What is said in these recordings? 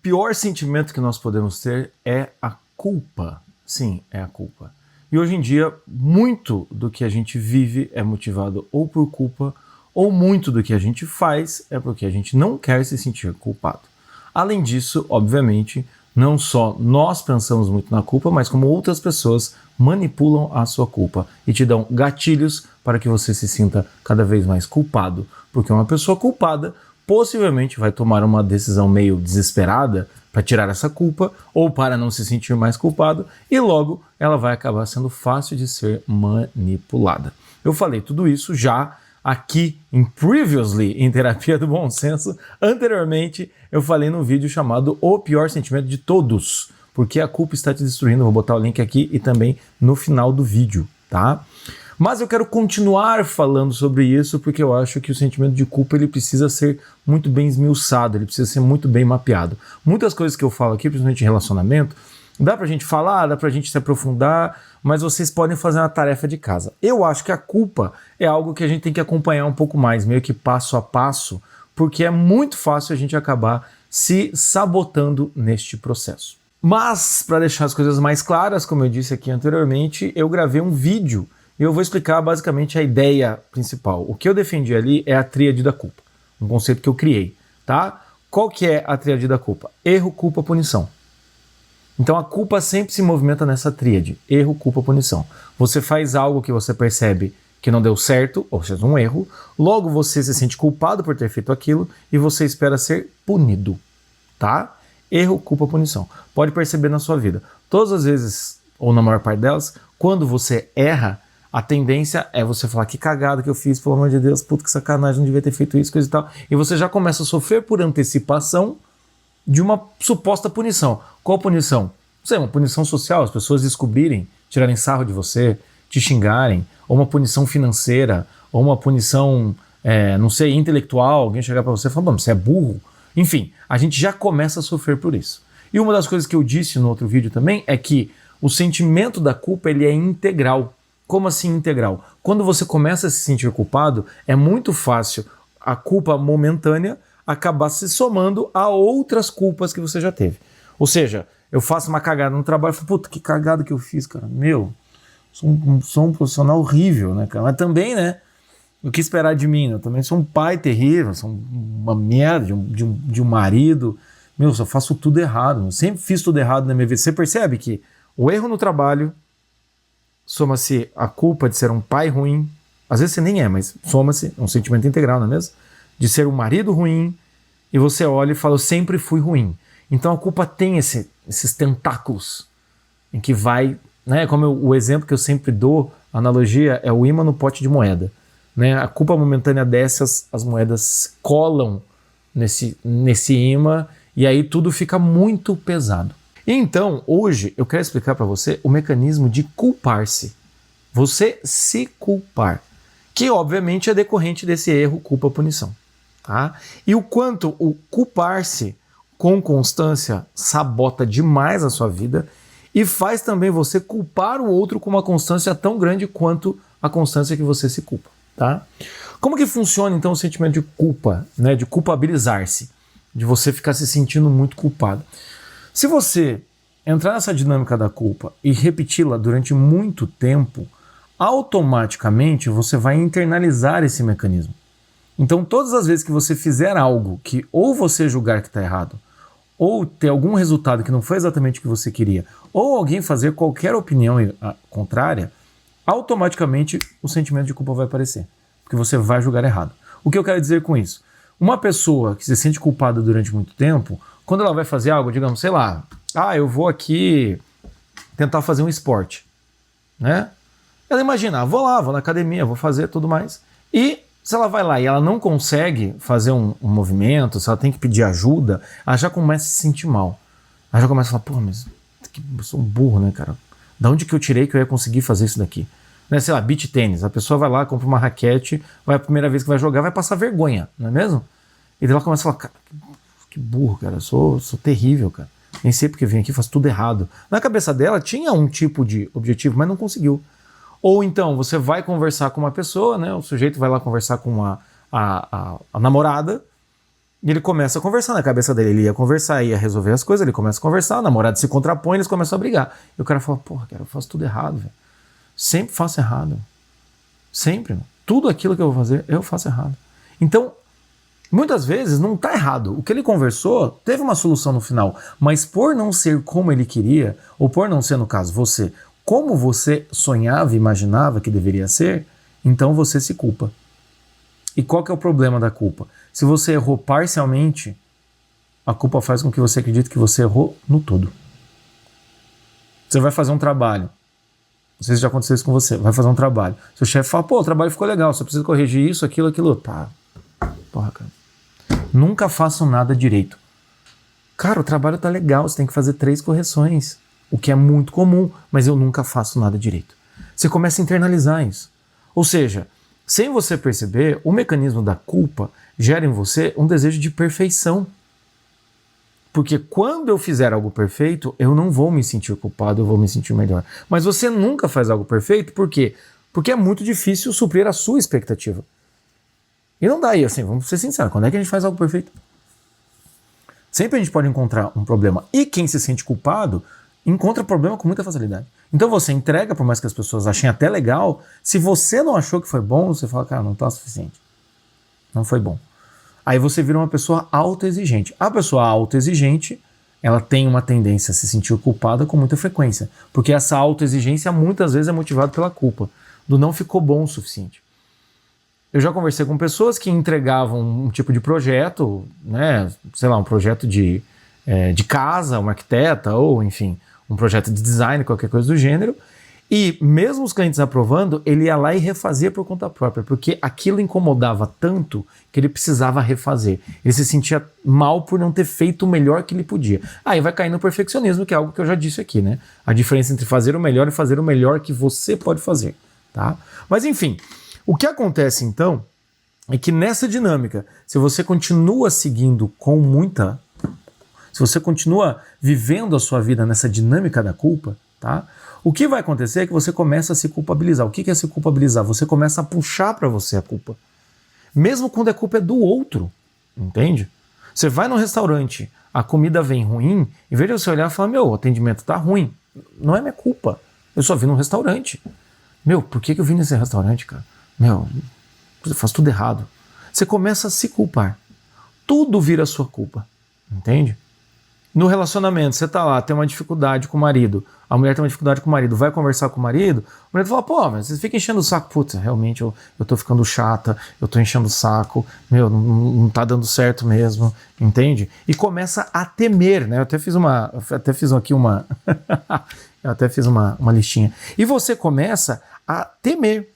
Pior sentimento que nós podemos ter é a culpa. Sim, é a culpa. E hoje em dia, muito do que a gente vive é motivado ou por culpa, ou muito do que a gente faz é porque a gente não quer se sentir culpado. Além disso, obviamente, não só nós pensamos muito na culpa, mas como outras pessoas manipulam a sua culpa e te dão gatilhos para que você se sinta cada vez mais culpado. Porque uma pessoa culpada possivelmente vai tomar uma decisão meio desesperada para tirar essa culpa ou para não se sentir mais culpado e logo ela vai acabar sendo fácil de ser manipulada. Eu falei tudo isso já aqui em Previously, em Terapia do Bom Senso. Anteriormente eu falei num vídeo chamado O Pior Sentimento de Todos, porque a culpa está te destruindo. Vou botar o link aqui e também no final do vídeo, tá? Mas eu quero continuar falando sobre isso porque eu acho que o sentimento de culpa ele precisa ser muito bem esmiuçado, ele precisa ser muito bem mapeado. Muitas coisas que eu falo aqui, principalmente em relacionamento, dá pra gente falar, dá pra gente se aprofundar, mas vocês podem fazer uma tarefa de casa. Eu acho que a culpa é algo que a gente tem que acompanhar um pouco mais, meio que passo a passo, porque é muito fácil a gente acabar se sabotando neste processo. Mas, para deixar as coisas mais claras, como eu disse aqui anteriormente, eu gravei um vídeo e eu vou explicar basicamente a ideia principal. O que eu defendi ali é a tríade da culpa, um conceito que eu criei, tá? Qual que é a tríade da culpa? Erro, culpa, punição. Então a culpa sempre se movimenta nessa tríade, erro, culpa, punição. Você faz algo que você percebe que não deu certo, ou seja, um erro, logo você se sente culpado por ter feito aquilo e você espera ser punido, tá? Erro, culpa, punição. Pode perceber na sua vida. Todas as vezes, ou na maior parte delas, quando você erra, a tendência é você falar que cagada que eu fiz, pelo amor de Deus, puta que sacanagem, não devia ter feito isso, coisa e tal. E você já começa a sofrer por antecipação de uma suposta punição. Qual punição? Não sei, uma punição social, as pessoas descobrirem, tirarem sarro de você, te xingarem, ou uma punição financeira, ou uma punição, não sei, intelectual, alguém chegar pra você e falar, você é burro. Enfim, a gente já começa a sofrer por isso. E uma das coisas que eu disse no outro vídeo também é que o sentimento da culpa ele é integral. Como assim integral? Quando você começa a se sentir culpado, é muito fácil a culpa momentânea acabar se somando a outras culpas que você já teve. Ou seja, eu faço uma cagada no trabalho e falo, puta, que cagada que eu fiz, cara. Meu, sou um profissional horrível, né, cara? Mas também, né, o que esperar de mim? Eu também sou um pai terrível, sou uma merda de um marido. Meu, eu faço tudo errado. Eu sempre fiz tudo errado na minha vida. Você percebe que o erro no trabalho soma-se a culpa de ser um pai ruim, às vezes você nem é, mas soma-se, é um sentimento integral, não é mesmo? De ser um marido ruim, e você olha e fala, eu sempre fui ruim. Então a culpa tem esses tentáculos, em que vai, né, como o exemplo que eu sempre dou, a analogia é o ímã no pote de moeda. Né? A culpa momentânea desce, as moedas colam nesse ímã, e aí tudo fica muito pesado. Então, hoje eu quero explicar para você o mecanismo de culpar-se. Você se culpar, que obviamente é decorrente desse erro, culpa, punição. Tá? E o quanto o culpar-se com constância sabota demais a sua vida e faz também você culpar o outro com uma constância tão grande quanto a constância que você se culpa. Tá? Como que funciona então o sentimento de culpa, né? De culpabilizar-se, de você ficar se sentindo muito culpado? Se você entrar nessa dinâmica da culpa e repeti-la durante muito tempo, automaticamente você vai internalizar esse mecanismo. Então, todas as vezes que você fizer algo que ou você julgar que está errado, ou ter algum resultado que não foi exatamente o que você queria, ou alguém fazer qualquer opinião contrária, automaticamente o sentimento de culpa vai aparecer, porque você vai julgar errado. O que eu quero dizer com isso? Uma pessoa que se sente culpada durante muito tempo, quando ela vai fazer algo, digamos, sei lá, eu vou aqui tentar fazer um esporte, né? Ela imagina, vou na academia, vou fazer tudo mais. E se ela vai lá e ela não consegue fazer um movimento, se ela tem que pedir ajuda, ela já começa a se sentir mal. Ela já começa a falar, pô, mas eu sou um burro, né, cara? Da onde que eu tirei que eu ia conseguir fazer isso daqui? Né, sei lá, beach tênis. A pessoa vai lá, compra uma raquete, vai a primeira vez que vai jogar, vai passar vergonha, não é mesmo? E daí ela começa a falar, cara, que burro, cara, eu sou terrível, cara. Nem sei porque vim aqui, faço tudo errado. Na cabeça dela tinha um tipo de objetivo, mas não conseguiu. Ou então você vai conversar com uma pessoa, né? O sujeito vai lá conversar com a namorada E ele começa a conversar na cabeça dele. Ele ia conversar, ia resolver as coisas, ele começa a conversar, o namorado se contrapõe, eles começam a brigar. E o cara fala, porra, cara, eu faço tudo errado, velho. Sempre faço errado. Sempre. Tudo aquilo que eu vou fazer, eu faço errado. Então, muitas vezes não está errado. O que ele conversou teve uma solução no final, mas por não ser como ele queria, ou por não ser, no caso, você, como você sonhava e imaginava que deveria ser, então você se culpa. E qual que é o problema da culpa? Se você errou parcialmente, a culpa faz com que você acredite que você errou no todo. Você vai fazer um trabalho. Não sei se já aconteceu isso com você. Vai fazer um trabalho. Seu chefe fala, pô, o trabalho ficou legal, você precisa corrigir isso, aquilo. Tá. Porra, cara. Nunca façam nada direito. Cara, o trabalho tá legal, você tem que fazer 3 correções. O que é muito comum, mas eu nunca faço nada direito. Você começa a internalizar isso. Ou seja, sem você perceber, o mecanismo da culpa gera em você um desejo de perfeição. Porque quando eu fizer algo perfeito, eu não vou me sentir culpado, eu vou me sentir melhor. Mas você nunca faz algo perfeito, por quê? Porque é muito difícil suprir a sua expectativa. E não dá aí, assim, vamos ser sinceros, quando é que a gente faz algo perfeito? Sempre a gente pode encontrar um problema. E quem se sente culpado, encontra problema com muita facilidade. Então você entrega, por mais que as pessoas achem até legal, se você não achou que foi bom, você fala, cara, não tá o suficiente. Não foi bom. Aí você vira uma pessoa autoexigente. A pessoa autoexigente, ela tem uma tendência a se sentir culpada com muita frequência, porque essa autoexigência muitas vezes é motivada pela culpa, do não ficou bom o suficiente. Eu já conversei com pessoas que entregavam um tipo de projeto, né, sei lá, um projeto de casa, uma arquiteta, ou enfim, um projeto de design, qualquer coisa do gênero, e mesmo os clientes aprovando, ele ia lá e refazia por conta própria, porque aquilo incomodava tanto que ele precisava refazer. Ele se sentia mal por não ter feito o melhor que ele podia. Aí vai cair no perfeccionismo, que é algo que eu já disse aqui, né? A diferença entre fazer o melhor e fazer o melhor que você pode fazer, tá? Mas enfim, o que acontece então é que nessa dinâmica, se você continua seguindo com muita... Se você continua vivendo a sua vida nessa dinâmica da culpa, tá? O que vai acontecer é que você começa a se culpabilizar. O que é se culpabilizar? Você começa a puxar para você a culpa. Mesmo quando a culpa é do outro, entende? Você vai no restaurante, a comida vem ruim, em vez de você olhar e falar, meu, o atendimento tá ruim. Não é minha culpa. Eu só vim num restaurante. Meu, por que eu vim nesse restaurante, cara? Meu, eu faço tudo errado. Você começa a se culpar. Tudo vira sua culpa, entende? No relacionamento, você tá lá, tem uma dificuldade com o marido, a mulher tem uma dificuldade com o marido, vai conversar com o marido fala, pô, mas você fica enchendo o saco, putz, realmente eu tô ficando chata, eu tô enchendo o saco, meu, não tá dando certo mesmo, entende? E começa a temer, né? Eu até fiz uma listinha. E você começa a temer,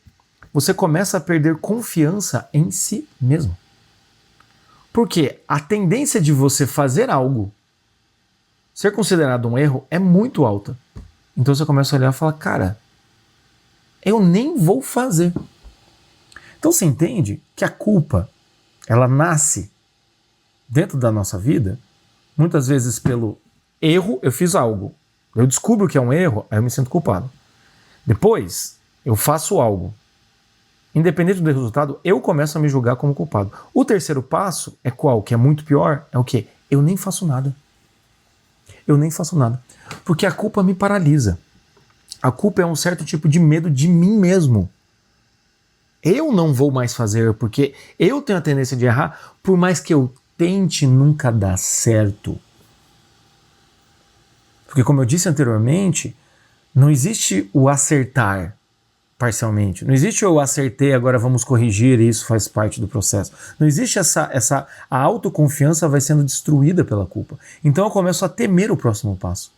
você começa a perder confiança em si mesmo. Porque a tendência de você fazer algo ser considerado um erro é muito alta. Então você começa a olhar e falar, cara, eu nem vou fazer. Então você entende que a culpa, ela nasce dentro da nossa vida, muitas vezes pelo erro, eu fiz algo, eu descubro que é um erro, aí eu me sinto culpado. Depois, eu faço algo. Independente do resultado, eu começo a me julgar como culpado. O terceiro passo é qual? Que é muito pior, é o quê? Eu nem faço nada. Eu nem faço nada. Porque a culpa me paralisa. A culpa é um certo tipo de medo de mim mesmo. Eu não vou mais fazer, porque eu tenho a tendência de errar, por mais que eu tente, nunca dá certo. Porque como eu disse anteriormente, não existe o acertar parcialmente. Não existe eu acertei, agora vamos corrigir, e isso faz parte do processo. Não existe a autoconfiança vai sendo destruída pela culpa. Então eu começo a temer o próximo passo.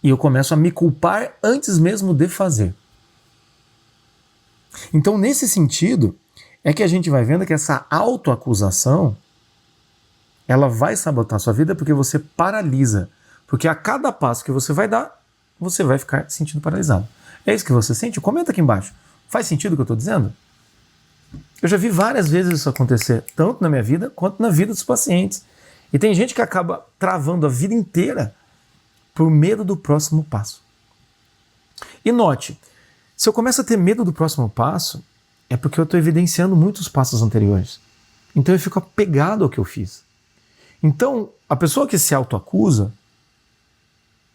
E eu começo a me culpar antes mesmo de fazer. Então nesse sentido, é que a gente vai vendo que essa autoacusação, ela vai sabotar a sua vida porque você paralisa. Porque a cada passo que você vai dar, você vai ficar se sentindo paralisado. É isso que você sente? Comenta aqui embaixo. Faz sentido o que eu estou dizendo? Eu já vi várias vezes isso acontecer, tanto na minha vida quanto na vida dos pacientes. E tem gente que acaba travando a vida inteira por medo do próximo passo. E note, se eu começo a ter medo do próximo passo, é porque eu estou evidenciando muitos passos anteriores. Então eu fico apegado ao que eu fiz. Então, a pessoa que se autoacusa,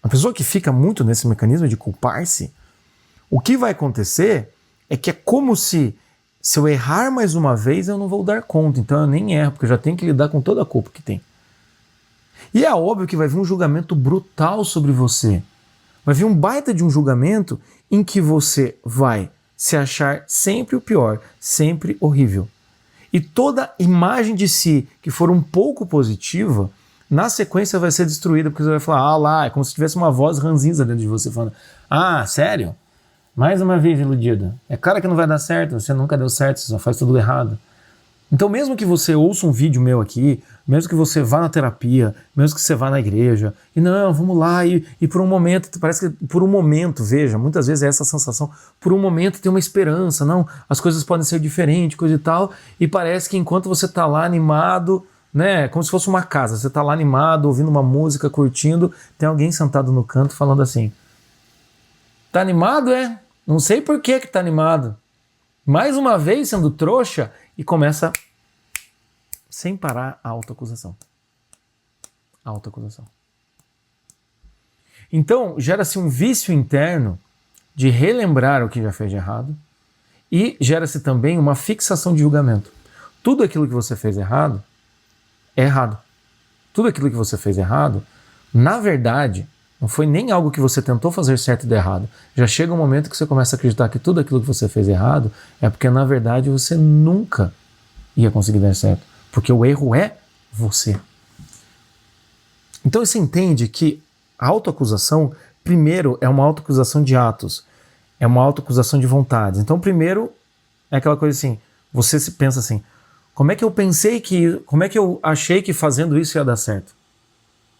a pessoa que fica muito nesse mecanismo de culpar-se, o que vai acontecer é que é como se eu errar mais uma vez, eu não vou dar conta. Então eu nem erro, porque eu já tenho que lidar com toda a culpa que tem. E é óbvio que vai vir um julgamento brutal sobre você. Vai vir um baita de um julgamento em que você vai se achar sempre o pior, sempre horrível. E toda imagem de si que for um pouco positiva, na sequência vai ser destruída, porque você vai falar, ah lá, é como se tivesse uma voz ranzinza dentro de você falando, ah, sério? Mais uma vez iludida. É claro que não vai dar certo, você nunca deu certo, você só faz tudo errado. Então mesmo que você ouça um vídeo meu aqui, mesmo que você vá na terapia, mesmo que você vá na igreja, e não, vamos lá, e por um momento, parece que por um momento, veja, muitas vezes é essa sensação, por um momento tem uma esperança, não, as coisas podem ser diferentes, coisa e tal, e parece que enquanto você está lá animado, né, como se fosse uma casa, você está lá animado, ouvindo uma música, curtindo, tem alguém sentado no canto falando assim, tá animado, é? Não sei por que tá animado. Mais uma vez sendo trouxa, e começa sem parar a autoacusação. A autoacusação. Então, gera-se um vício interno de relembrar o que já fez de errado e gera-se também uma fixação de julgamento. Tudo aquilo que você fez errado é errado. Tudo aquilo que você fez errado, na verdade, não foi nem algo que você tentou fazer certo e deu errado. Já chega um momento que você começa a acreditar que tudo aquilo que você fez errado é porque, na verdade, você nunca ia conseguir dar certo. Porque o erro é você. Então você entende que a autoacusação, primeiro, é uma autoacusação de atos. É uma autoacusação de vontades. Então, primeiro, é aquela coisa assim, você se pensa assim, como é que eu achei que fazendo isso ia dar certo?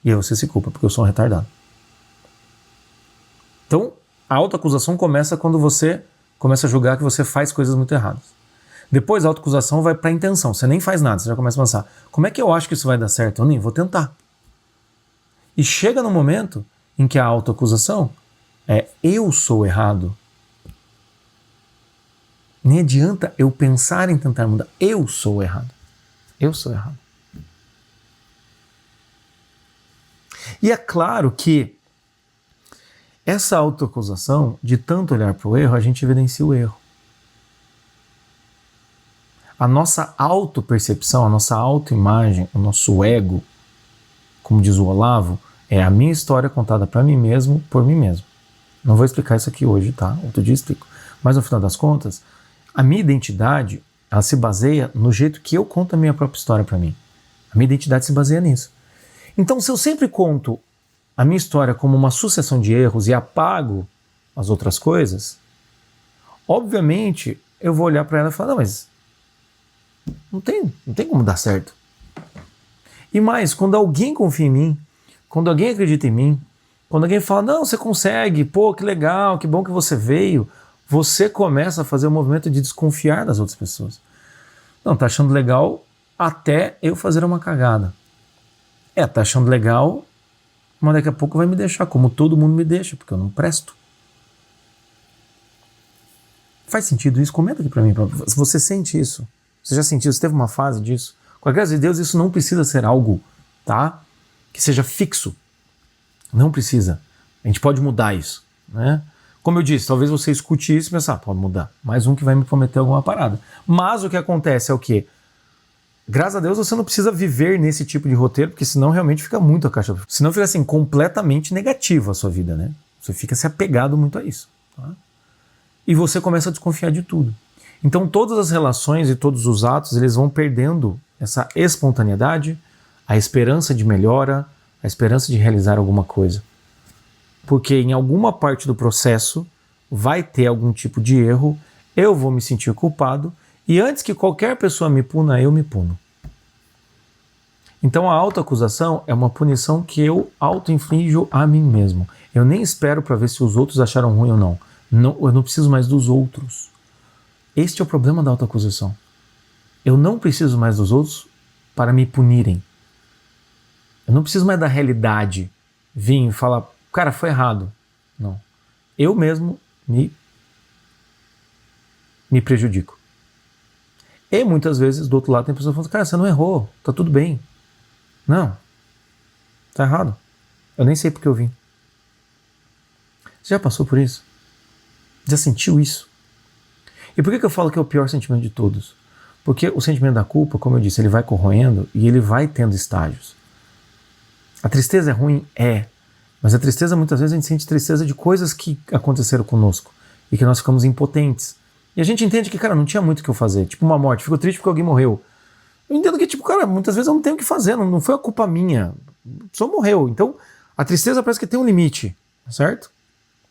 E aí você se culpa, porque eu sou um retardado. Então, a autoacusação começa quando você começa a julgar que você faz coisas muito erradas. Depois a autoacusação vai para a intenção, você nem faz nada, você já começa a pensar, como é que eu acho que isso vai dar certo? Eu nem vou tentar. E chega no momento em que a autoacusação é eu sou errado. Nem adianta eu pensar em tentar mudar, eu sou errado. Eu sou errado. E é claro que essa autoacusação, de tanto olhar para o erro, a gente evidencia o erro. A nossa autopercepção, a nossa autoimagem, o nosso ego, como diz o Olavo, é a minha história contada para mim mesmo, por mim mesmo. Não vou explicar isso aqui hoje, tá? Outro dia explico. Mas no final das contas, a minha identidade, ela se baseia no jeito que eu conto a minha própria história para mim. A minha identidade se baseia nisso. Então, se eu sempre conto a minha história como uma sucessão de erros e apago as outras coisas, obviamente eu vou olhar para ela e falar, não, mas não tem como dar certo. E mais, quando alguém confia em mim, quando alguém acredita em mim, quando alguém fala, não, você consegue, pô, que legal, que bom que você veio, você começa a fazer o movimento de desconfiar das outras pessoas. Não, tá achando legal até eu fazer uma cagada. Tá achando legal, mas daqui a pouco vai me deixar, como todo mundo me deixa, porque eu não presto. Faz sentido isso? Comenta aqui pra mim, se você sente isso. Você já sentiu, você teve uma fase disso? Com a graça de Deus, isso não precisa ser algo, tá? Que seja fixo. Não precisa. A gente pode mudar isso, né? Como eu disse, talvez você escute isso e pense, pode mudar. Mais um que vai me prometer alguma parada. Mas o que acontece é o quê? Graças a Deus você não precisa viver nesse tipo de roteiro, porque senão realmente fica muito a caixa. Senão fica assim, completamente negativa a sua vida, né? Você fica se apegado muito a isso. Tá? E você começa a desconfiar de tudo. Então todas as relações e todos os atos, eles vão perdendo essa espontaneidade, a esperança de melhora, a esperança de realizar alguma coisa. Porque em alguma parte do processo vai ter algum tipo de erro, eu vou me sentir culpado, e antes que qualquer pessoa me puna, eu me puno. Então a autoacusação é uma punição que eu auto-inflijo a mim mesmo. Eu nem espero para ver se os outros acharam ruim ou não. Eu não preciso mais dos outros. Este é o problema da autoacusação. Eu não preciso mais dos outros para me punirem. Eu não preciso mais da realidade vir e falar, cara, foi errado. Não. Eu mesmo me prejudico. E muitas vezes, do outro lado, tem pessoas falando, cara, você não errou, tá tudo bem. Não, tá errado. Eu nem sei porque eu vim. Você já passou por isso? Já sentiu isso? E por que eu falo que é o pior sentimento de todos? Porque o sentimento da culpa, como eu disse, ele vai corroendo e ele vai tendo estágios. A tristeza é ruim? É. Mas a tristeza, muitas vezes, a gente sente tristeza de coisas que aconteceram conosco e que nós ficamos impotentes. E a gente entende que, cara, não tinha muito o que eu fazer. Tipo uma morte, fico triste porque alguém morreu. Eu entendo que, tipo, cara, muitas vezes eu não tenho o que fazer, não foi a culpa minha. A pessoa morreu. Então, a tristeza parece que tem um limite, certo?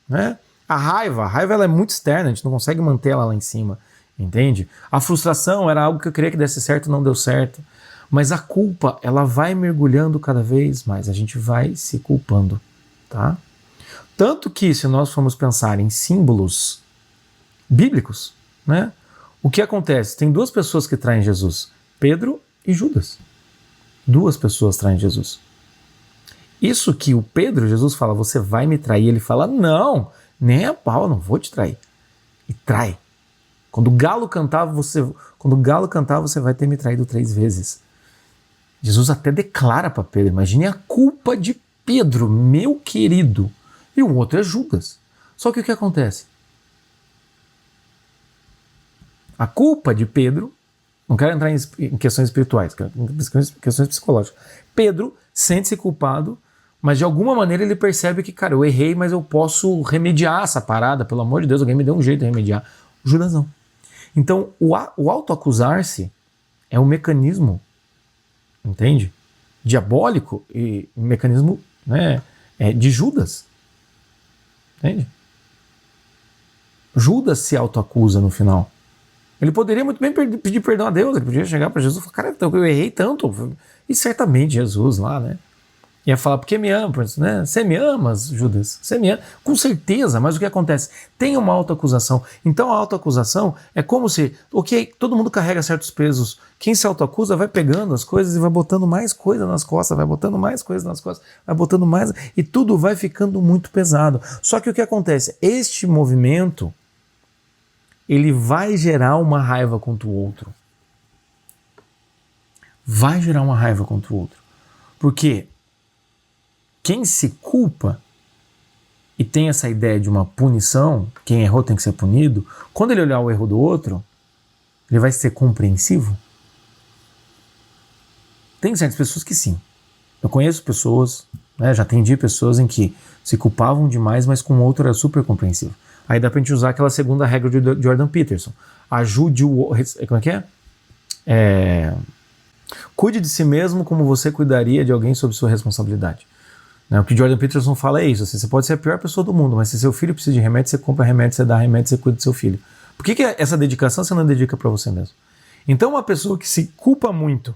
Né? A raiva ela é muito externa, a gente não consegue manter ela lá em cima, entende? A frustração era algo que eu queria que desse certo, não deu certo. Mas a culpa, ela vai mergulhando cada vez mais, a gente vai se culpando, tá? Tanto que, se nós formos pensar em símbolos bíblicos, né? O que acontece? Tem duas pessoas que traem Jesus, Pedro e Judas. Duas pessoas traem Jesus. Isso que o Pedro, Jesus fala, você vai me trair, ele fala, não, nem a pau, não vou te trair. E trai. Quando o galo cantar, você vai ter me traído 3 vezes. Jesus até declara para Pedro, imagine a culpa de Pedro, meu querido. E o outro é Judas. Só que o que acontece? A culpa de Pedro, não quero entrar em questões espirituais, quero em questões psicológicas. Pedro sente-se culpado, mas de alguma maneira ele percebe que, cara, eu errei, mas eu posso remediar essa parada, pelo amor de Deus, alguém me deu um jeito de remediar. Judas não. Então, o autoacusar-se é um mecanismo, entende? Diabólico e um mecanismo, né, de Judas. Entende? Judas se autoacusa no final. Ele poderia muito bem pedir perdão a Deus, ele podia chegar para Jesus e falar, cara, eu errei tanto. E certamente Jesus lá, né? Ia falar, porque me ama, né? Você me amas, Judas? Você me ama? Com certeza, mas o que acontece? Tem uma autoacusação. Então a autoacusação é como se, ok, todo mundo carrega certos pesos. Quem se autoacusa vai pegando as coisas e vai botando mais coisa nas costas, vai botando mais coisa nas costas, vai botando mais, e tudo vai ficando muito pesado. Só que o que acontece? Este movimento, ele vai gerar uma raiva contra o outro. Vai gerar uma raiva contra o outro. Porque quem se culpa e tem essa ideia de uma punição, quem errou tem que ser punido, quando ele olhar o erro do outro, ele vai ser compreensivo? Tem certas pessoas que sim. Eu conheço pessoas, né, já atendi pessoas em que se culpavam demais, mas com o outro era super compreensivo. Aí dá pra gente usar aquela segunda regra de Jordan Peterson. Ajude o outro. Como é que é? Cuide de si mesmo como você cuidaria de alguém sob sua responsabilidade. O que Jordan Peterson fala é isso. Assim, você pode ser a pior pessoa do mundo, mas se seu filho precisa de remédio, você compra remédio, você dá remédio, você cuida do seu filho. Por que essa dedicação você não dedica para você mesmo? Então uma pessoa que se culpa muito,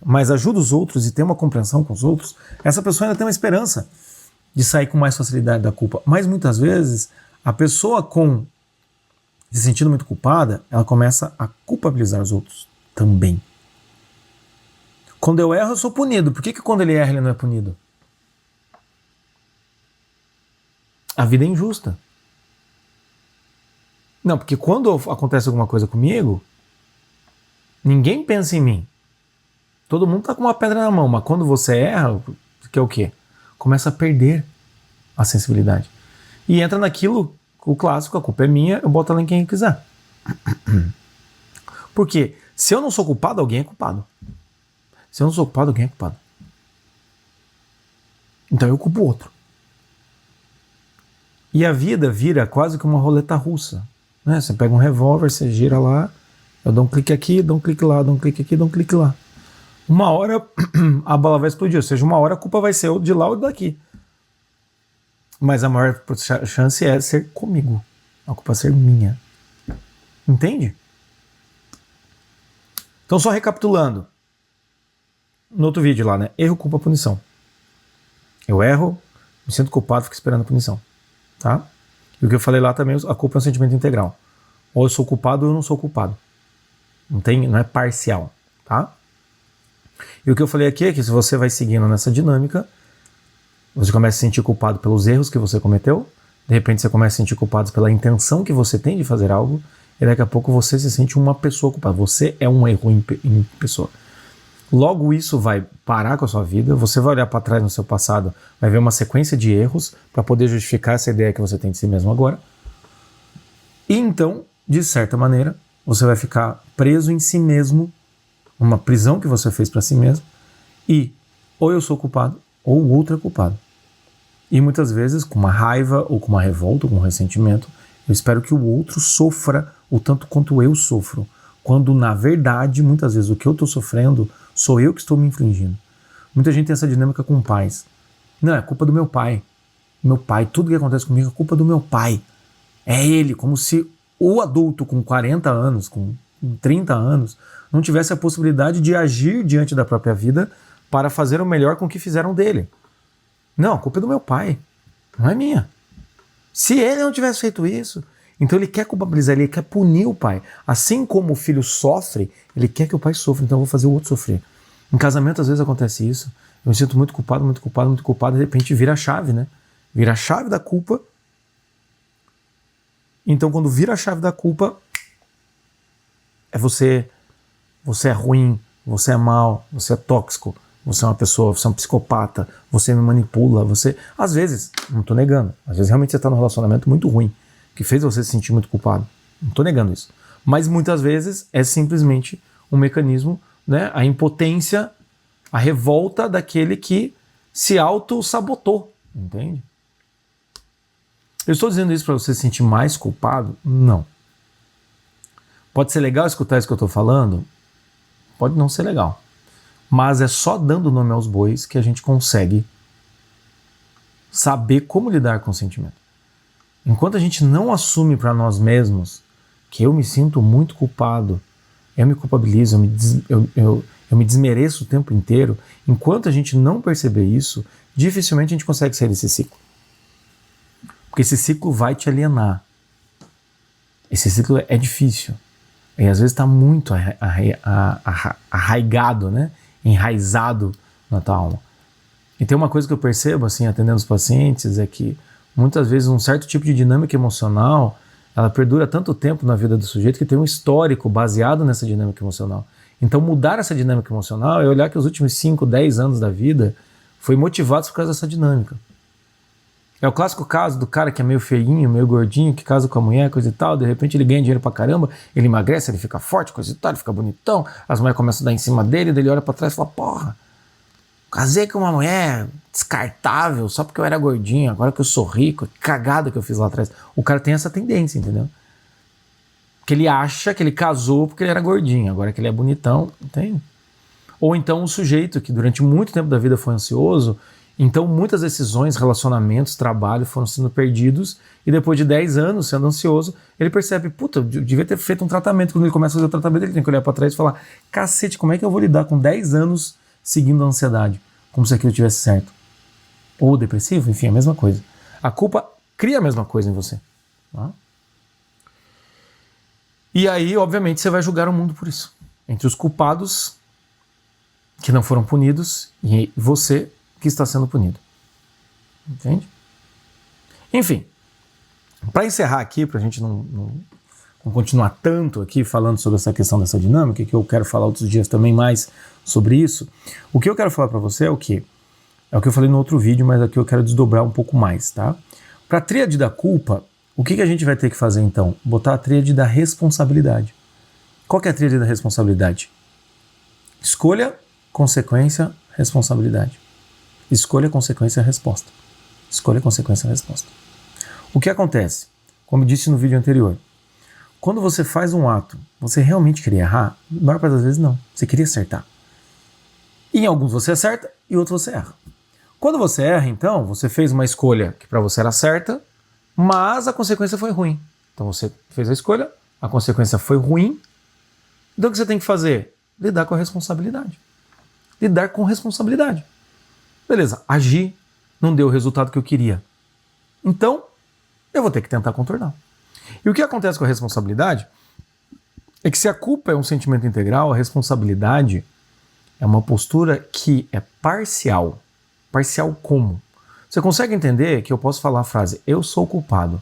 mas ajuda os outros e tem uma compreensão com os outros, essa pessoa ainda tem uma esperança de sair com mais facilidade da culpa. Mas muitas vezes a pessoa se sentindo muito culpada, ela começa a culpabilizar os outros também. Quando eu erro, eu sou punido. Por que quando ele erra, ele não é punido? A vida é injusta. Não, porque quando acontece alguma coisa comigo, ninguém pensa em mim. Todo mundo tá com uma pedra na mão, mas quando você erra, que é o quê? Começa a perder a sensibilidade. E entra naquilo, o clássico, a culpa é minha, eu boto ela em quem eu quiser. Porque se eu não sou culpado, alguém é culpado. Se eu não sou culpado, alguém é culpado. Então eu culpo o outro. E a vida vira quase que uma roleta russa. Né? Você pega um revólver, você gira lá, eu dou um clique aqui, dou um clique lá, dou um clique aqui, dou um clique lá. Uma hora a bala vai explodir, ou seja, uma hora a culpa vai ser ou de lá ou daqui. Mas a maior chance é ser comigo. A culpa ser minha. Entende? Então só recapitulando. No outro vídeo lá, né? Erro, culpa, punição. Eu erro, me sinto culpado, fico esperando a punição. Tá? E o que eu falei lá também, a culpa é um sentimento integral. Ou eu sou culpado ou eu não sou culpado. Não é parcial. Tá? E o que eu falei aqui é que se você vai seguindo nessa dinâmica, você começa a se sentir culpado pelos erros que você cometeu, de repente você começa a se sentir culpado pela intenção que você tem de fazer algo, e daqui a pouco você se sente uma pessoa culpada. Você é um erro em pessoa. Logo isso vai parar com a sua vida, você vai olhar para trás no seu passado, vai ver uma sequência de erros para poder justificar essa ideia que você tem de si mesmo agora. E então, de certa maneira, você vai ficar preso em si mesmo, uma prisão que você fez para si mesmo, e ou eu sou culpado, ou o outro é culpado. E muitas vezes, com uma raiva, ou com uma revolta, ou com um ressentimento, eu espero que o outro sofra o tanto quanto eu sofro, quando na verdade, muitas vezes, o que eu estou sofrendo sou eu que estou me infligindo. Muita gente tem essa dinâmica com pais. Não, é culpa do meu pai. Meu pai, tudo que acontece comigo é culpa do meu pai. É ele, como se o adulto com 40 anos, com 30 anos, não tivesse a possibilidade de agir diante da própria vida para fazer o melhor com o que fizeram dele. Não, a culpa é do meu pai, não é minha. Se ele não tivesse feito isso, então ele quer culpabilizar, ele quer punir o pai. Assim como o filho sofre, ele quer que o pai sofra, então eu vou fazer o outro sofrer. Em casamento às vezes acontece isso, eu me sinto muito culpado, muito culpado, muito culpado, de repente vira a chave, né? Vira a chave da culpa. Então quando vira a chave da culpa, é você é ruim, você é mau, você é tóxico, você é uma pessoa, você é um psicopata, você me manipula, você... Às vezes, não estou negando, às vezes realmente você está num relacionamento muito ruim, que fez você se sentir muito culpado. Não estou negando isso. Mas muitas vezes é simplesmente um mecanismo, né? A impotência, a revolta daquele que se auto-sabotou, entende? Eu estou dizendo isso para você se sentir mais culpado? Não. Pode ser legal escutar isso que eu estou falando? Pode não ser legal. Mas é só dando nome aos bois que a gente consegue saber como lidar com o sentimento. Enquanto a gente não assume para nós mesmos que eu me sinto muito culpado, eu me culpabilizo, eu me desmereço o tempo inteiro, enquanto a gente não perceber isso, dificilmente a gente consegue sair desse ciclo. Porque esse ciclo vai te alienar. Esse ciclo é difícil. E às vezes está muito arraigado, né? Enraizado na tua alma. E tem uma coisa que eu percebo, assim, atendendo os pacientes, é que muitas vezes um certo tipo de dinâmica emocional, ela perdura tanto tempo na vida do sujeito que tem um histórico baseado nessa dinâmica emocional. Então mudar essa dinâmica emocional é olhar que os últimos 5, 10 anos da vida foi motivado por causa dessa dinâmica. É o clássico caso do cara que é meio feinho, meio gordinho, que casa com a mulher, coisa e tal, de repente ele ganha dinheiro pra caramba, ele emagrece, ele fica forte, coisa e tal, ele fica bonitão, as mulheres começam a dar em cima dele, daí ele olha pra trás e fala, porra, casei com uma mulher descartável só porque eu era gordinho, agora que eu sou rico, que cagada que eu fiz lá atrás. O cara tem essa tendência, entendeu? Que ele acha que ele casou porque ele era gordinho, agora que ele é bonitão, entende? Ou então um sujeito que durante muito tempo da vida foi ansioso, então muitas decisões, relacionamentos, trabalho foram sendo perdidos e depois de 10 anos sendo ansioso, ele percebe, puta, eu devia ter feito um tratamento. Quando ele começa a fazer o tratamento, ele tem que olhar para trás e falar, cacete, como é que eu vou lidar com 10 anos seguindo a ansiedade? Como se aquilo tivesse certo. Ou depressivo, enfim, a mesma coisa. A culpa cria a mesma coisa em você. Tá? E aí, obviamente, você vai julgar o mundo por isso. Entre os culpados que não foram punidos e você que está sendo punido. Entende? Enfim, para encerrar aqui, para a gente não continuar tanto aqui falando sobre essa questão dessa dinâmica, que eu quero falar outros dias também mais sobre isso, o que eu quero falar para você é o quê? É o que eu falei no outro vídeo, mas aqui eu quero desdobrar um pouco mais, tá? Para a tríade da culpa, o que a gente vai ter que fazer então? Botar a tríade da responsabilidade. Qual que é a tríade da responsabilidade? Escolha, consequência, responsabilidade. Escolha, consequência, resposta. Escolha, consequência, resposta. O que acontece? Como eu disse no vídeo anterior, quando você faz um ato, você realmente queria errar? Na maior parte das vezes não. Você queria acertar. E em alguns você acerta e outros você erra. Quando você erra, então, você fez uma escolha que para você era certa, mas a consequência foi ruim. Então você fez a escolha, a consequência foi ruim. Então o que você tem que fazer? Lidar com a responsabilidade. Lidar com responsabilidade. Beleza, agi, não deu o resultado que eu queria. Então, eu vou ter que tentar contornar. E o que acontece com a responsabilidade é que se a culpa é um sentimento integral, a responsabilidade é uma postura que é parcial. Parcial como? Você consegue entender que eu posso falar a frase, eu sou culpado.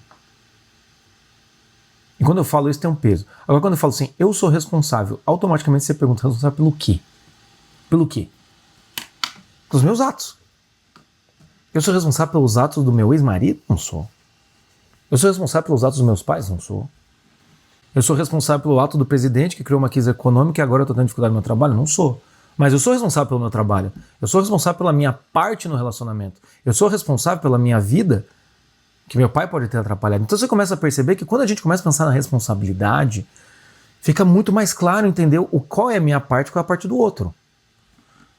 E quando eu falo isso tem um peso. Agora quando eu falo assim, eu sou responsável, automaticamente você pergunta, responsável pelo quê? Pelo quê? Pelos meus atos. Eu sou responsável pelos atos do meu ex-marido? Não sou. Eu sou responsável pelos atos dos meus pais? Não sou. Eu sou responsável pelo ato do presidente que criou uma crise econômica e agora eu estou tendo dificuldade no meu trabalho? Não sou. Mas eu sou responsável pelo meu trabalho. Eu sou responsável pela minha parte no relacionamento. Eu sou responsável pela minha vida, que meu pai pode ter atrapalhado. Então você começa a perceber que quando a gente começa a pensar na responsabilidade, fica muito mais claro entender qual é a minha parte e qual é a parte do outro.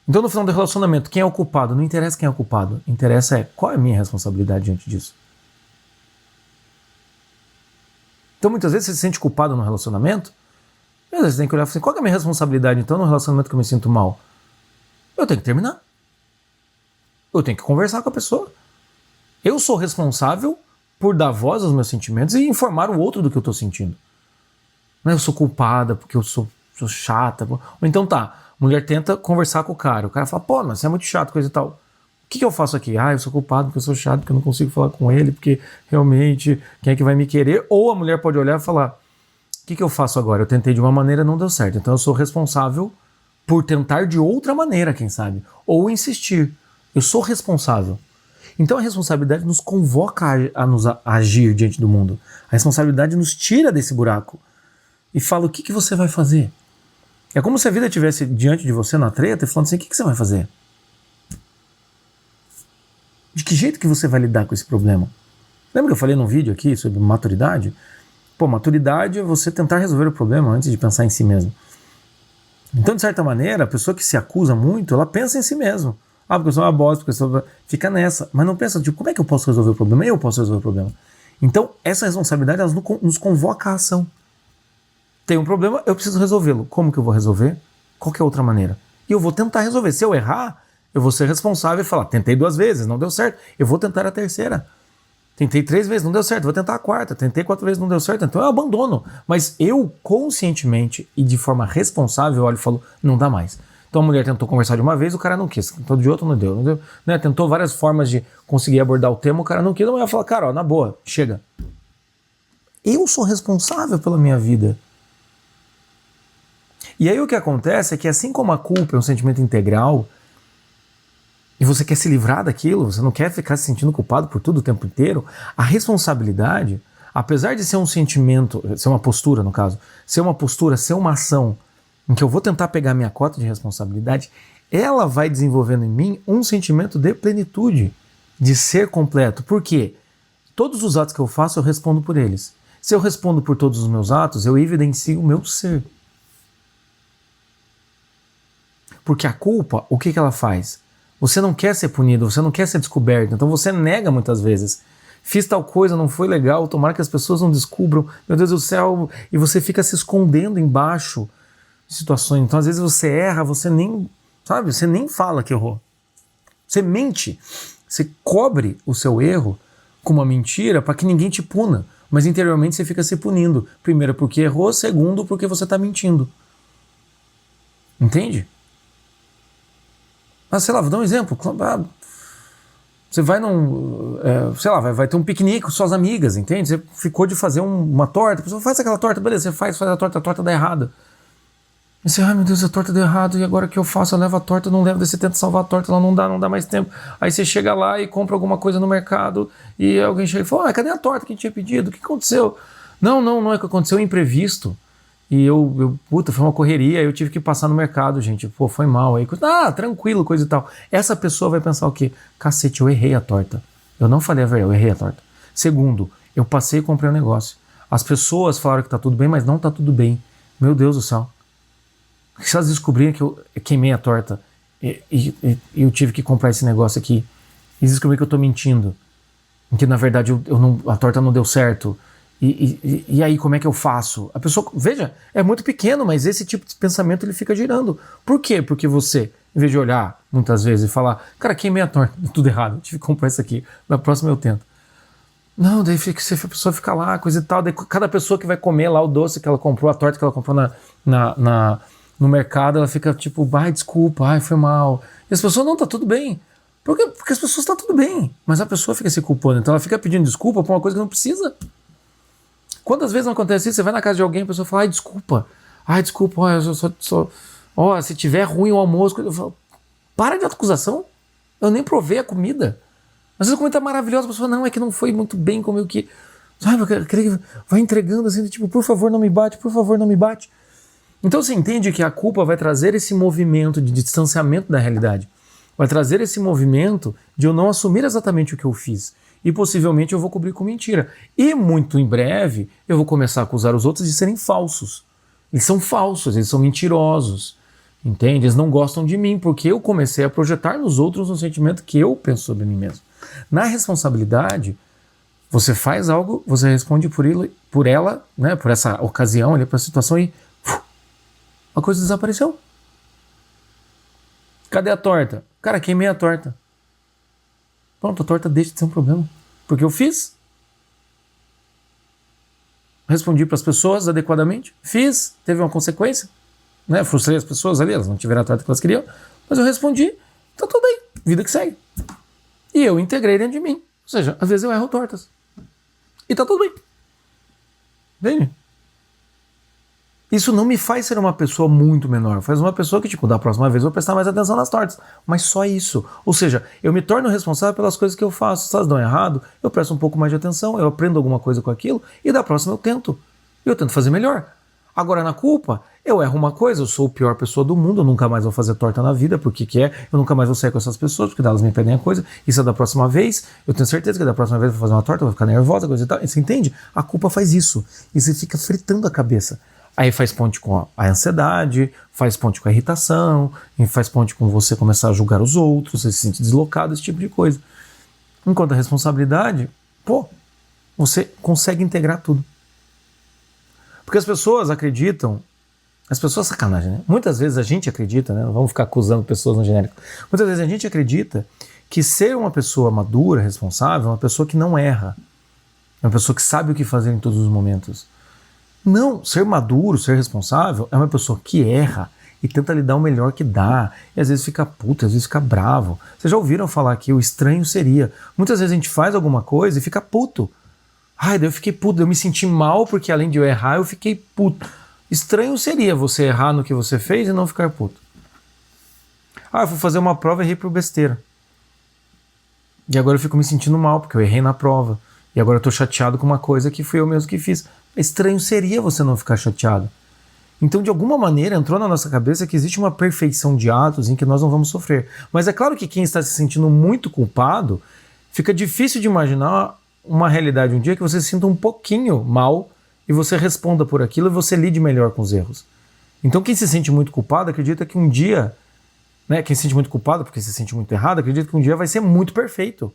Então no final do relacionamento, quem é o culpado? Não interessa quem é o culpado. Interessa qual é a minha responsabilidade diante disso. Então muitas vezes você se sente culpado no relacionamento, e às vezes você tem que olhar e falar assim, qual é a minha responsabilidade então no relacionamento que eu me sinto mal? Eu tenho que terminar. Eu tenho que conversar com a pessoa. Eu sou responsável por dar voz aos meus sentimentos e informar o outro do que eu estou sentindo. Não é eu sou culpada porque eu sou chata. Ou então tá, a mulher tenta conversar com o cara fala, pô, mas você é muito chato, coisa e tal. O que eu faço aqui? Eu sou culpado porque eu sou chato, porque eu não consigo falar com ele, porque realmente, quem é que vai me querer? Ou a mulher pode olhar e falar, o que eu faço agora? Eu tentei de uma maneira, não deu certo. Então eu sou responsável por tentar de outra maneira, quem sabe? Ou insistir. Eu sou responsável. Então a responsabilidade nos convoca a agir diante do mundo. A responsabilidade nos tira desse buraco e fala o que você vai fazer. É como se a vida estivesse diante de você na treta e falando assim, o que você vai fazer? De que jeito que você vai lidar com esse problema? Lembra que eu falei num vídeo aqui sobre maturidade? Pô, maturidade é você tentar resolver o problema antes de pensar em si mesmo. Então, de certa maneira, a pessoa que se acusa muito, ela pensa em si mesmo. Porque eu sou uma bosta, porque eu sou... Fica nessa. Mas não pensa, como é que eu posso resolver o problema? Eu posso resolver o problema. Então, essa responsabilidade, ela nos convoca à ação. Tem um problema, eu preciso resolvê-lo. Como que eu vou resolver? Qual que é a outra maneira? E eu vou tentar resolver. Se eu errar, eu vou ser responsável e falar, tentei 2 vezes, não deu certo. Eu vou tentar a terceira. Tentei 3 vezes, não deu certo, vou tentar a 4ª. Tentei 4 vezes, não deu certo, então eu abandono. Mas eu, conscientemente e de forma responsável, olho e falo, não dá mais. Então a mulher tentou conversar de uma vez, o cara não quis. Tentou de outra, não deu. Né? Tentou várias formas de conseguir abordar o tema, o cara não quis. A mulher fala, cara, na boa, chega. Eu sou responsável pela minha vida. E aí o que acontece é que assim como a culpa é um sentimento integral, e você quer se livrar daquilo, você não quer ficar se sentindo culpado por tudo o tempo inteiro, a responsabilidade, apesar de ser um sentimento, ser uma postura no caso, ser uma postura, ser uma ação em que eu vou tentar pegar minha cota de responsabilidade, ela vai desenvolvendo em mim um sentimento de plenitude, de ser completo. Por quê? Todos os atos que eu faço, eu respondo por eles. Se eu respondo por todos os meus atos, eu evidencio o meu ser. Porque a culpa, o que ela faz? Você não quer ser punido, você não quer ser descoberto, então você nega muitas vezes. Fiz tal coisa, não foi legal, tomara que as pessoas não descubram, meu Deus do céu, e você fica se escondendo embaixo de situações. Então às vezes você erra, você nem fala que errou. Você mente, você cobre o seu erro com uma mentira para que ninguém te puna, mas interiormente você fica se punindo. Primeiro porque errou, segundo porque você está mentindo. Entende? Sei lá, vou dar um exemplo. Você vai vai ter um piquenique com suas amigas, entende? Você ficou de fazer uma torta, a pessoa faz aquela torta, beleza, você faz a torta dá errado. E você, meu Deus, a torta deu errado, e agora o que eu faço? Eu levo a torta, não levo, daí você tenta salvar a torta, ela não dá mais tempo. Aí você chega lá e compra alguma coisa no mercado, e alguém chega e fala, cadê a torta que a gente tinha pedido? O que aconteceu? Não é que aconteceu, é imprevisto. E foi uma correria, eu tive que passar no mercado, gente. Pô, foi mal aí. Tranquilo, coisa e tal. Essa pessoa vai pensar o quê? Cacete, eu errei a torta. Eu não falei a verdade, eu errei a torta. Segundo, eu passei e comprei um negócio. As pessoas falaram que tá tudo bem, mas não tá tudo bem. Meu Deus do céu. Se elas descobrirem que eu queimei a torta e eu tive que comprar esse negócio aqui, e descobrirem que eu tô mentindo, que na verdade a torta não deu certo, e aí como é que eu faço? A pessoa, veja, é muito pequeno, mas esse tipo de pensamento ele fica girando. Por quê? Porque você, em vez de olhar muitas vezes e falar, cara, queimei a torta, tudo errado, tive que comprar isso aqui, na próxima eu tento. Não, daí a pessoa fica lá, coisa e tal, daí cada pessoa que vai comer lá o doce que ela comprou, a torta que ela comprou no mercado, ela fica tipo, desculpa, foi mal. E as pessoas, não, tá tudo bem. Por quê? Porque as pessoas tá tudo bem, mas a pessoa fica se culpando, então ela fica pedindo desculpa por uma coisa que não precisa. Quantas vezes não acontece isso? Você vai na casa de alguém, a pessoa fala, ai, desculpa, ó, eu só, ó, se tiver ruim o almoço, eu falo, para de autoacusação, eu nem provei a comida. Às vezes a comida tá maravilhosa, a pessoa fala, não, é que não foi muito bem como eu que... Sabe, vai entregando assim, tipo, por favor, não me bate, por favor, não me bate. Então você entende que a culpa vai trazer esse movimento de distanciamento da realidade. Vai trazer esse movimento de eu não assumir exatamente o que eu fiz. E possivelmente eu vou cobrir com mentira. E muito em breve eu vou começar a acusar os outros de serem falsos. Eles são falsos, eles são mentirosos. Entende? Eles não gostam de mim porque eu comecei a projetar nos outros um sentimento que eu penso sobre mim mesmo. Na responsabilidade, você faz algo, você responde por ela, né, por essa ocasião, por essa situação e a coisa desapareceu. Cadê a torta? Cara, queimei a torta. Pronto, a torta deixa de ser um problema. Porque eu fiz. Respondi para as pessoas adequadamente. Fiz, teve uma consequência. Né? Frustrei as pessoas ali, elas não tiveram a torta que elas queriam. Mas eu respondi, tá tudo bem, vida que segue. E eu integrei dentro de mim. Ou seja, às vezes eu erro tortas. E tá tudo bem. Entende? Isso não me faz ser uma pessoa muito menor. Faz uma pessoa que, tipo, da próxima vez eu vou prestar mais atenção nas tortas. Mas só isso. Ou seja, eu me torno responsável pelas coisas que eu faço. Se elas dão errado, eu presto um pouco mais de atenção, eu aprendo alguma coisa com aquilo e da próxima eu tento. Eu tento fazer melhor. Agora, na culpa, eu erro uma coisa, eu sou a pior pessoa do mundo, eu nunca mais vou fazer torta na vida, porque eu nunca mais vou sair com essas pessoas, porque elas me pedem a coisa, isso é da próxima vez, eu tenho certeza que da próxima vez eu vou fazer uma torta, eu vou ficar nervosa, coisa e tal. Você entende? A culpa faz isso. E você fica fritando a cabeça. Aí faz ponte com a ansiedade, faz ponte com a irritação, faz ponte com você começar a julgar os outros, você se sente deslocado, esse tipo de coisa. Enquanto a responsabilidade, você consegue integrar tudo. Porque as pessoas acreditam, as pessoas sacanagem, né? Muitas vezes a gente acredita, né? Não vamos ficar acusando pessoas no genérico. Muitas vezes a gente acredita que ser uma pessoa madura, responsável, é uma pessoa que não erra. É uma pessoa que sabe o que fazer em todos os momentos. Não, ser maduro, ser responsável é uma pessoa que erra e tenta lhe dar o melhor que dá. E às vezes fica puto, às vezes fica bravo. Vocês já ouviram falar que o estranho seria? Muitas vezes a gente faz alguma coisa e fica puto. Ai, daí eu fiquei puto, eu me senti mal porque além de eu errar, eu fiquei puto. Estranho seria você errar no que você fez e não ficar puto. Ah, eu fui fazer uma prova e errei por besteira. E agora eu fico me sentindo mal porque eu errei na prova. E agora eu tô chateado com uma coisa que fui eu mesmo que fiz. Estranho seria você não ficar chateado. Então, de alguma maneira, entrou na nossa cabeça que existe uma perfeição de atos em que nós não vamos sofrer. Mas é claro que quem está se sentindo muito culpado, fica difícil de imaginar uma realidade um dia que você se sinta um pouquinho mal e você responda por aquilo e você lide melhor com os erros. Então, quem se sente muito culpado acredita que um dia, né, quem se sente muito culpado porque se sente muito errado, acredita que um dia vai ser muito perfeito.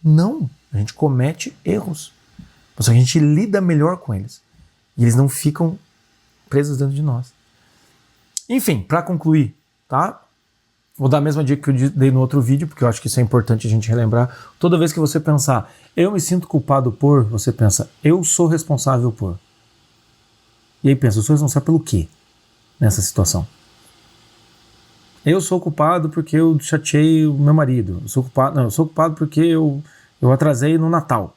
Não, a gente comete erros. Só que a gente lida melhor com eles. E eles não ficam presos dentro de nós. Enfim, para concluir, tá? Vou dar a mesma dica que eu dei no outro vídeo, porque eu acho que isso é importante a gente relembrar. Toda vez que você pensar, eu me sinto culpado por, você pensa, eu sou responsável por. E aí pensa, eu sou responsável pelo quê nessa situação? Eu sou culpado porque eu chateei o meu marido. Eu sou culpado porque eu atrasei no Natal.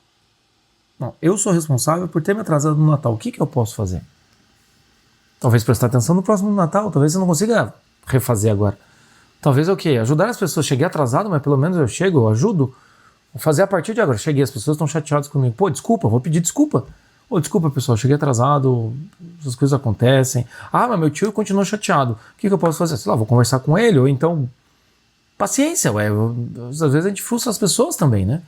Não, eu sou responsável por ter me atrasado no Natal. O que eu posso fazer? Talvez prestar atenção no próximo Natal. Talvez você não consiga refazer agora. Talvez o quê? Ajudar as pessoas. Cheguei atrasado, mas pelo menos eu ajudo. Vou fazer a partir de agora. Cheguei, as pessoas estão chateadas comigo. Pô, desculpa, vou pedir desculpa. Desculpa, pessoal, cheguei atrasado, essas coisas acontecem. Ah, mas meu tio continuou chateado. O que eu posso fazer? Sei lá, vou conversar com ele, ou então... Paciência, às vezes a gente frustra as pessoas também, né?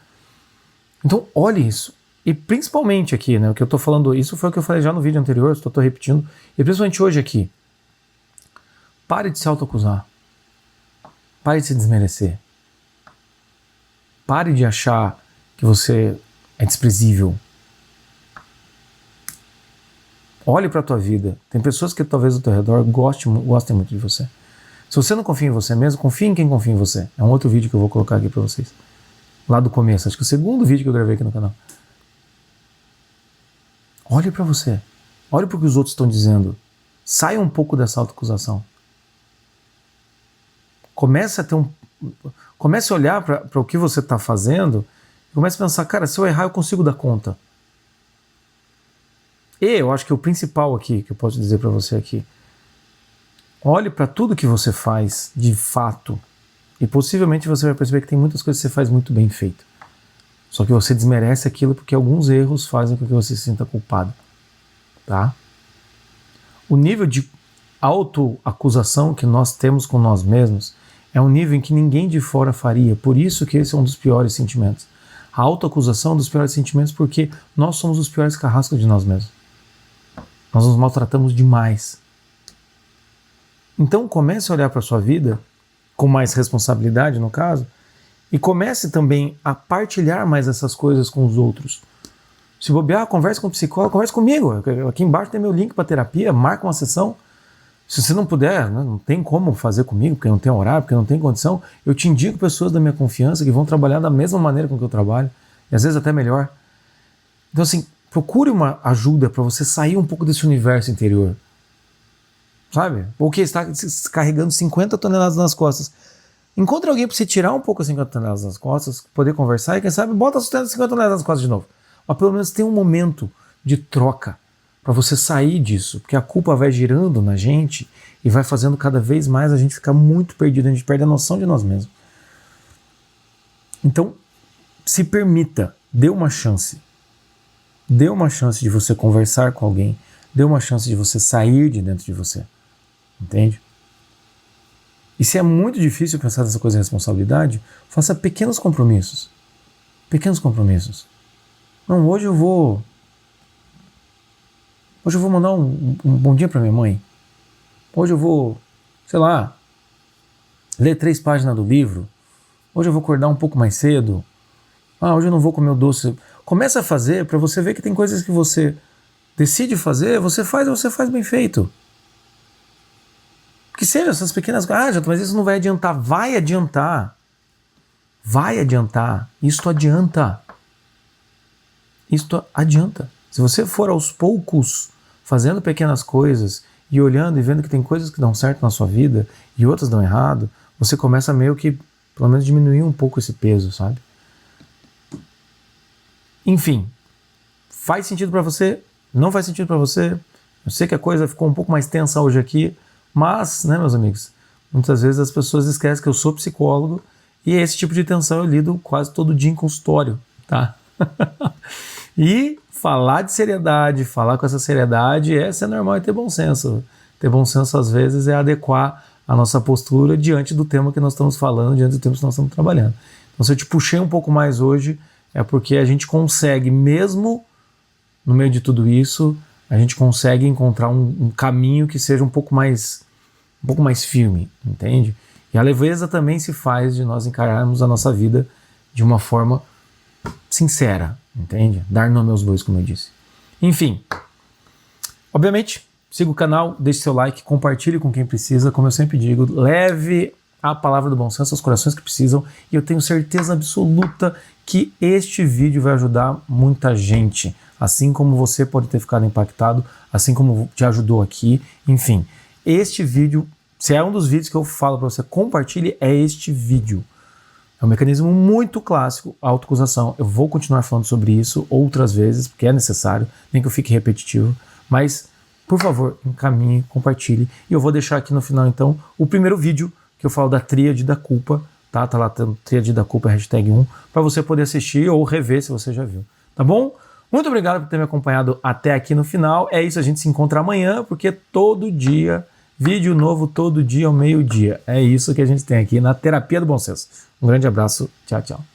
Então, olhe isso. E principalmente aqui, né, o que eu estou falando, isso foi o que eu falei já no vídeo anterior, estou repetindo, e principalmente hoje aqui. Pare de se autoacusar. Pare de se desmerecer. Pare de achar que você é desprezível. Olhe para a tua vida. Tem pessoas que talvez ao teu redor gostem muito de você. Se você não confia em você mesmo, confie em quem confia em você. É um outro vídeo que eu vou colocar aqui para vocês. Lá do começo, acho que é o segundo vídeo que eu gravei aqui no canal. Olhe para você. Olhe para o que os outros estão dizendo. Saia um pouco dessa autoacusação. Comece a olhar para o que você está fazendo e comece a pensar, cara, se eu errar eu consigo dar conta. E eu acho que o principal aqui, que eu posso dizer para você aqui, olhe para tudo que você faz de fato e possivelmente você vai perceber que tem muitas coisas que você faz muito bem feito. Só que você desmerece aquilo porque alguns erros fazem com que você se sinta culpado, tá? O nível de autoacusação que nós temos com nós mesmos é um nível em que ninguém de fora faria, por isso que esse é um dos piores sentimentos. A autoacusação é um dos piores sentimentos porque nós somos os piores carrascos de nós mesmos. Nós nos maltratamos demais. Então comece a olhar para a sua vida com mais responsabilidade, no caso, e comece também a partilhar mais essas coisas com os outros. Se bobear, converse com o psicólogo, converse comigo. Aqui embaixo tem meu link para terapia, marca uma sessão. Se você não puder, não tem como fazer comigo, porque não tem horário, porque não tem condição, eu te indico pessoas da minha confiança que vão trabalhar da mesma maneira com que eu trabalho, e às vezes até melhor. Então assim, procure uma ajuda para você sair um pouco desse universo interior. Sabe? Porque está carregando 50 toneladas nas costas. Encontre alguém para você tirar um pouco as 50 toneladas nas costas, poder conversar e quem sabe bota as 50 toneladas nas costas de novo. Mas pelo menos tem um momento de troca para você sair disso, porque a culpa vai girando na gente e vai fazendo cada vez mais a gente ficar muito perdido, a gente perde a noção de nós mesmos. Então, se permita, dê uma chance. Dê uma chance de você conversar com alguém, dê uma chance de você sair de dentro de você. Entende? E se é muito difícil pensar nessa coisa de responsabilidade, faça pequenos compromissos. Pequenos compromissos. Não, hoje eu vou mandar um bom dia para minha mãe. Hoje eu vou, sei lá, ler 3 páginas do livro. Hoje eu vou acordar um pouco mais cedo. Hoje eu não vou comer o doce. Começa a fazer para você ver que tem coisas que você decide fazer, você faz bem feito. Que seja essas pequenas coisas. Mas isso não vai adiantar. Vai adiantar. Vai adiantar. Isto adianta. Isto adianta. Se você for aos poucos fazendo pequenas coisas e olhando e vendo que tem coisas que dão certo na sua vida e outras dão errado, você começa meio que, pelo menos, diminuir um pouco esse peso, sabe? Enfim, faz sentido para você? Não faz sentido para você? Eu sei que a coisa ficou um pouco mais tensa hoje aqui, mas, né, meus amigos, muitas vezes as pessoas esquecem que eu sou psicólogo e esse tipo de tensão eu lido quase todo dia em consultório, tá? E falar de seriedade, falar com essa seriedade é ser normal e ter bom senso. Ter bom senso, às vezes, é adequar a nossa postura diante do tema que nós estamos falando, diante do tema que nós estamos trabalhando. Então, se eu te puxei um pouco mais hoje, é porque a gente consegue, mesmo no meio de tudo isso, a gente consegue encontrar um caminho que seja um pouco mais firme, entende? E a leveza também se faz de nós encararmos a nossa vida de uma forma sincera, entende? Dar nome aos bois, como eu disse. Enfim, obviamente, siga o canal, deixe seu like, compartilhe com quem precisa, como eu sempre digo, leve a palavra do bom senso aos corações que precisam, e eu tenho certeza absoluta que este vídeo vai ajudar muita gente, assim como você pode ter ficado impactado, assim como te ajudou aqui, enfim. Este vídeo, se é um dos vídeos que eu falo para você, compartilhe, é este vídeo. É um mecanismo muito clássico, a autoacusação. Eu vou continuar falando sobre isso outras vezes, porque é necessário, nem que eu fique repetitivo, mas, por favor, encaminhe, compartilhe, e eu vou deixar aqui no final, então, o primeiro vídeo que eu falo da tríade da culpa, tá lá, tríade da culpa, #1, para você poder assistir ou rever se você já viu, tá bom? Muito obrigado por ter me acompanhado até aqui no final. É isso, a gente se encontra amanhã, porque todo dia, vídeo novo todo dia ao meio-dia. É isso que a gente tem aqui na Terapia do Bom Senso. Um grande abraço, tchau, tchau.